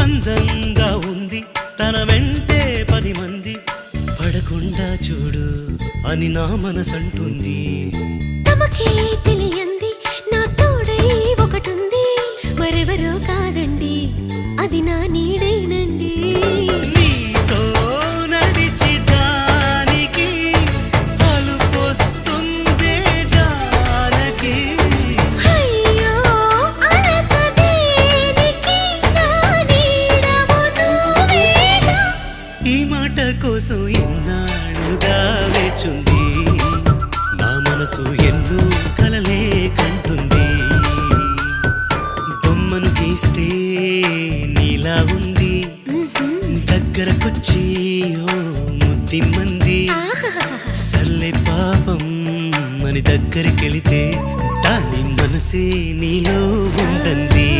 అందంగా ఉంది తన వెంటే 10 మంది పడకుండా చూడు అని నా మనసంటుంది. తమకే తెలియంది నా తోడై ఒకటుంది, మరెవరో కాదండి అది నా నీడేనండి. నీతో నడిచి దానికి అలుపొస్తుందే జానకి. అయ్యో అనక దేనికి నా నీడవు నువ్వేగా. ఈ మాట కోసం ఎన్నాళ్ళుగా వేచుంది నా మనసు ఎన్నో కలలే కంటుంది. బొమ్మను గీస్తే నీలా ఉంది దగ్గరకొచ్చి ఓ ముద్దిమ్మంది. సల్లే పాపం అని దగ్గరికెళితే దాని మనసే నీలో ఉందంది.